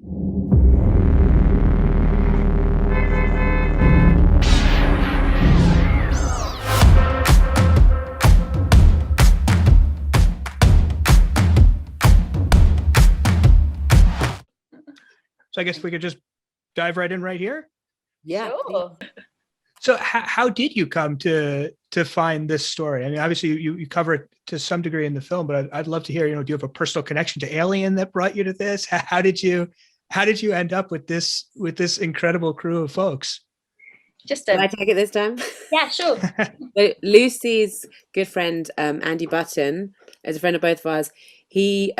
So I guess we could just dive right in right here. Yeah. Sure. So how did you come to find this story? I mean, obviously you cover it to some degree in the film, but I'd love to hear, do you have a personal connection to Alien that brought you to this? How did you end up with this incredible crew of folks? Can I take it this time? Yeah, sure. So Lucy's good friend, Andy Button, is a friend of both of ours. He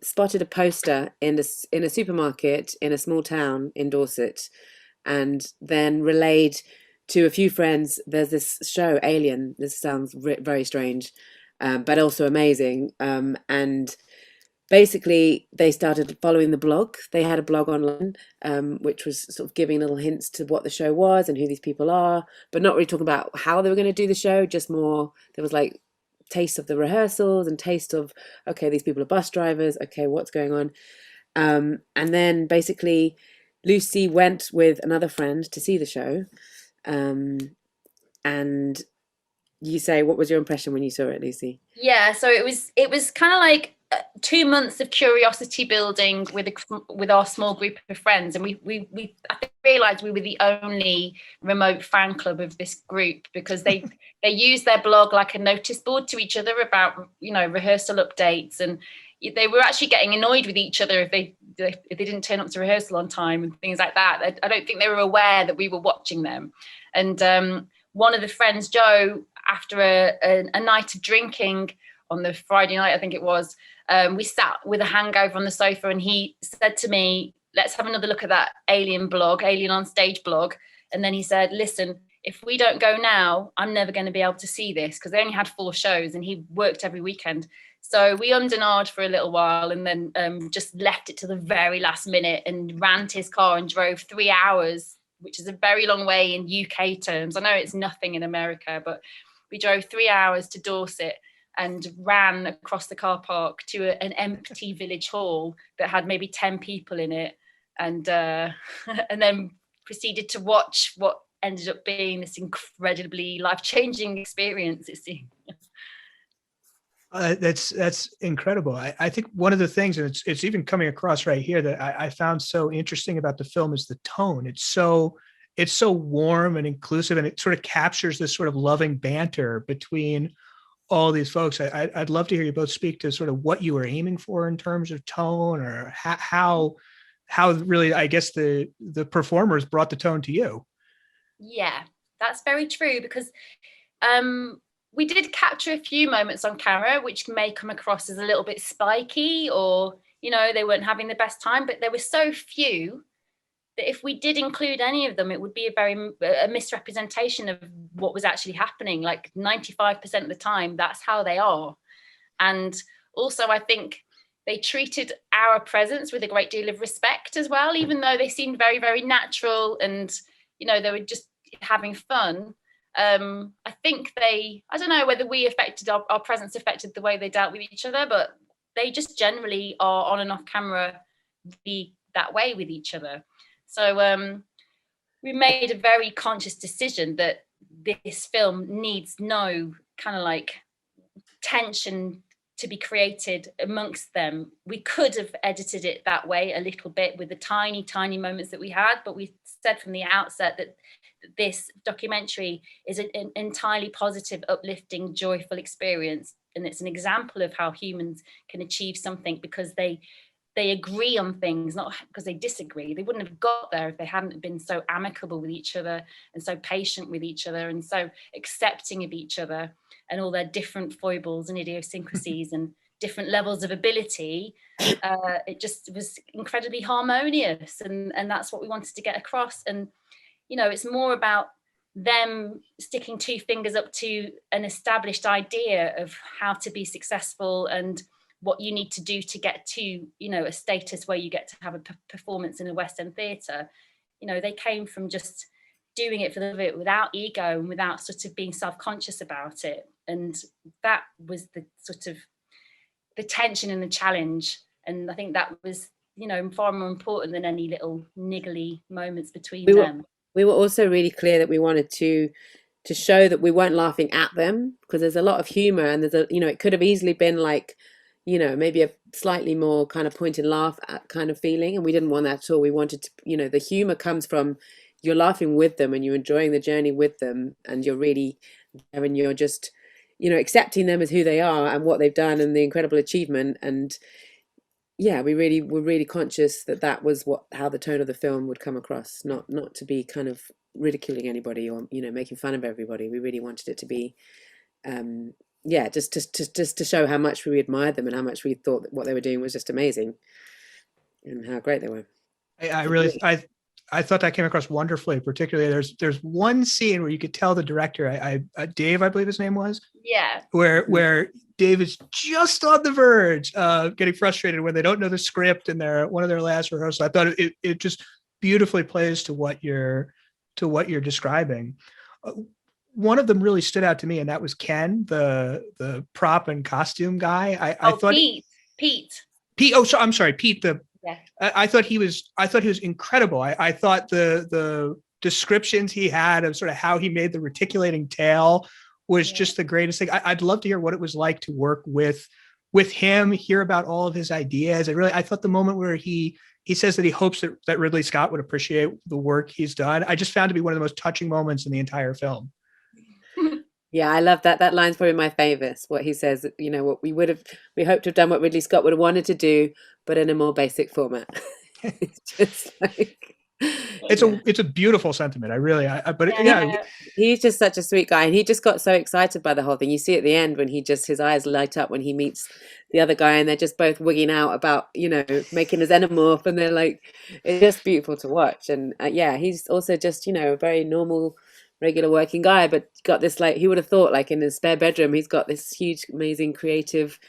spotted a poster in a supermarket in a small town in Dorset, and then relayed to a few friends, there's this show, Alien. This sounds very strange, but also amazing. And basically, they started following the blog. They had a blog online, which was sort of giving little hints to what the show was and who these people are, but not really talking about how they were going to do the show, just more, there was like taste of the rehearsals and taste of, okay, these people are bus drivers, okay, what's going on? And then basically Lucy went with another friend to see the show. And you say, what was your impression when you saw it, Lucy? Yeah, so it was kind of like 2 months of curiosity building with our small group of friends, and we I think realized we were the only remote fan club of this group, because they used their blog like a notice board to each other about rehearsal updates, and they were actually getting annoyed with each other if they didn't turn up to rehearsal on time and things like that. I don't think they were aware that we were watching them. And one of the friends, Joe, after a night of drinking on the Friday night, I think it was, we sat with a hangover on the sofa, and he said to me, let's have another look at that Alien on Stage blog. And then he said, listen, if we don't go now, I'm never going to be able to see this, because they only had 4 shows and he worked every weekend. So we ummed and ahed for a little while, and then just left it to the very last minute and ran to his car and drove 3 hours, which is a very long way in UK terms. I know it's nothing in America, but we drove 3 hours to Dorset and ran across the car park to an empty village hall that had maybe 10 people in it, and and then proceeded to watch what ended up being this incredibly life-changing experience, it seemed. That's incredible. I think one of the things, and it's even coming across right here, that I found so interesting about the film is the tone. It's so warm and inclusive, and it sort of captures this sort of loving banter between all these folks. I'd love to hear you both speak to sort of what you were aiming for in terms of tone, or how really, I guess, the performers brought the tone to you. Yeah, that's very true, because we did capture a few moments on camera which may come across as a little bit spiky, or they weren't having the best time, but there were so few that if we did include any of them, it would be a misrepresentation of what was actually happening. Like 95% of the time, that's how they are. And also, I think they treated our presence with a great deal of respect as well, even though they seemed very, very natural, and they were just having fun. I think I don't know whether our presence affected the way they dealt with each other, but they just generally are on and off camera that way with each other. So we made a very conscious decision that this film needs no kind of like tension to be created amongst them. We could have edited it that way a little bit with the tiny, tiny moments that we had, but we said from the outset that this documentary is an entirely positive, uplifting, joyful experience. And it's an example of how humans can achieve something because they agree on things, not because they disagree. They wouldn't have got there if they hadn't been so amicable with each other and so patient with each other and so accepting of each other and all their different foibles and idiosyncrasies and different levels of ability. It just was incredibly harmonious, and that's what we wanted to get across. And it's more about them sticking 2 fingers up to an established idea of how to be successful and what you need to do to get to a status where you get to have a performance in a West End theatre. They came from just doing it for the love of it, without ego and without sort of being self-conscious about it. And that was the sort of the tension and the challenge. And I think that was far more important than any little niggly moments between them. We were also really clear that we wanted to show that we weren't laughing at them, because there's a lot of humor, and there's it could have easily been like, maybe a slightly more kind of point and laugh at kind of feeling, and we didn't want that at all. We wanted to, the humor comes from you're laughing with them and you're enjoying the journey with them, and you're really there, and you're just accepting them as who they are and what they've done and the incredible achievement. And yeah, we were really conscious that was how the tone of the film would come across, not to be kind of ridiculing anybody or making fun of everybody. We really wanted it to be just to show how much we admired them and how much we thought that what they were doing was just amazing and how great they were. I thought that came across wonderfully. Particularly, there's one scene where you could tell the director, Dave, I believe his name was, where Dave is just on the verge of getting frustrated when they don't know the script and they're one of their last rehearsals. I thought it just beautifully plays to what you're describing. One of them really stood out to me, and that was Ken, the prop and costume guy. I thought Pete. Oh, so I'm sorry, Pete. Yeah. I thought he was incredible. I thought the descriptions he had of sort of how he made the reticulating tail was just the greatest thing. I'd love to hear what it was like to work with him, hear about all of his ideas. I thought the moment where he says that he hopes that Ridley Scott would appreciate the work he's done, I just found to be one of the most touching moments in the entire film. Yeah, I love that. That line's probably my favorite. What he says, what we hoped to have done what Ridley Scott would have wanted to do, but in a more basic format. It's just like, it's a beautiful sentiment. he's just such a sweet guy, and he just got so excited by the whole thing. You see at the end when his eyes light up when he meets the other guy, and they're just both wigging out about making a xenomorph, and they're like, it's just beautiful to watch. And he's also just a very normal, regular working guy, but got this, like, he would have thought, like, in his spare bedroom he's got this huge amazing creative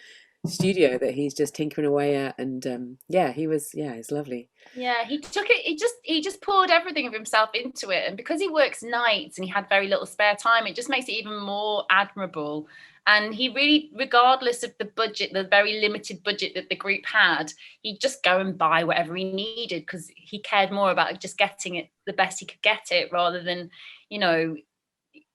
studio that he's just tinkering away at. And it's lovely. He just poured everything of himself into it, and because he works nights and he had very little spare time, it just makes it even more admirable. And he really, regardless of the budget, the very limited budget that the group had, he'd just go and buy whatever he needed, because he cared more about just getting it the best he could get it, rather than,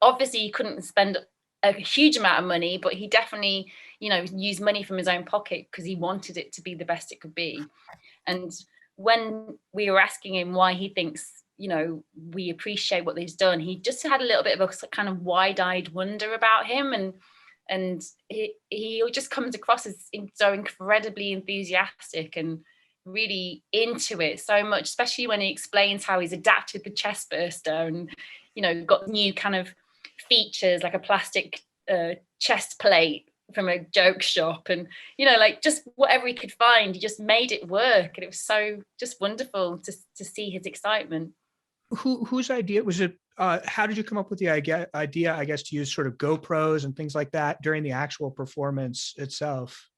obviously he couldn't spend a huge amount of money, but he definitely, used money from his own pocket because he wanted it to be the best it could be. And when we were asking him why he thinks, we appreciate what he's done, he just had a little bit of a kind of wide-eyed wonder about him. And he just comes across as so incredibly enthusiastic and really into it so much, especially when he explains how he's adapted the chest burster and, got new kind of features like a plastic chest plate from a joke shop, and just whatever he could find, he just made it work. And it was so just wonderful to see his excitement. Whose idea was it? How did you come up with the idea, I guess, to use sort of GoPros and things like that during the actual performance itself?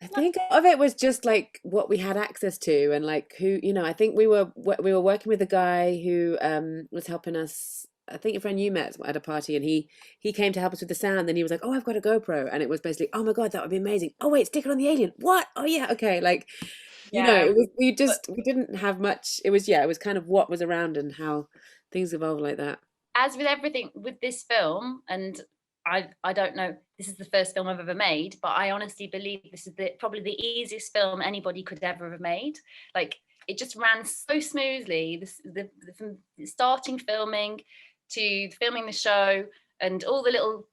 I think a lot of it was just like what we had access to, and like who, I think we were working with a guy who was helping us. I think a friend you met at a party, and he came to help us with the sound. Then he was like, "Oh, I've got a GoPro," and it was basically, "Oh my god, that would be amazing." "Oh wait, stick it on the alien." "What?" "Oh yeah, okay." Like, it was, we didn't have much. It was kind of what was around and how things evolved like that. As with everything with this film, and I don't know, this is the first film I've ever made, but I honestly believe this is probably the easiest film anybody could ever have made. Like, it just ran so smoothly. From starting filming to filming the show and all the little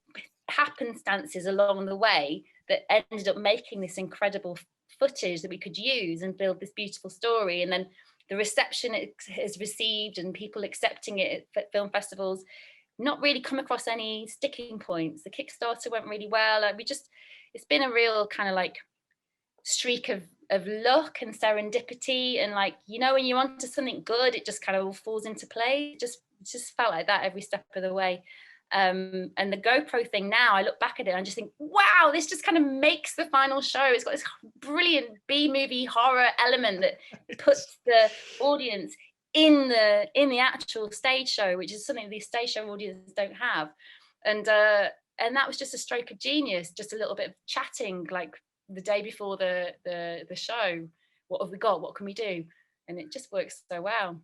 happenstances along the way that ended up making this incredible footage that we could use and build this beautiful story. And then the reception it has received and people accepting it at film festivals, not really come across any sticking points. The Kickstarter went really well. It's been a real kind of like streak of luck and serendipity, and like, when you're onto something good, it just kind of all falls into play. It just felt like that every step of the way. And the GoPro thing, now I look back at it and I just think, wow, this just kind of makes the final show. It's got this brilliant B-movie horror element that puts the audience in the actual stage show, which is something these stage show audiences don't have. And that was just a stroke of genius, just a little bit of chatting like the day before the show, what have we got? What can we do? And it just works so well.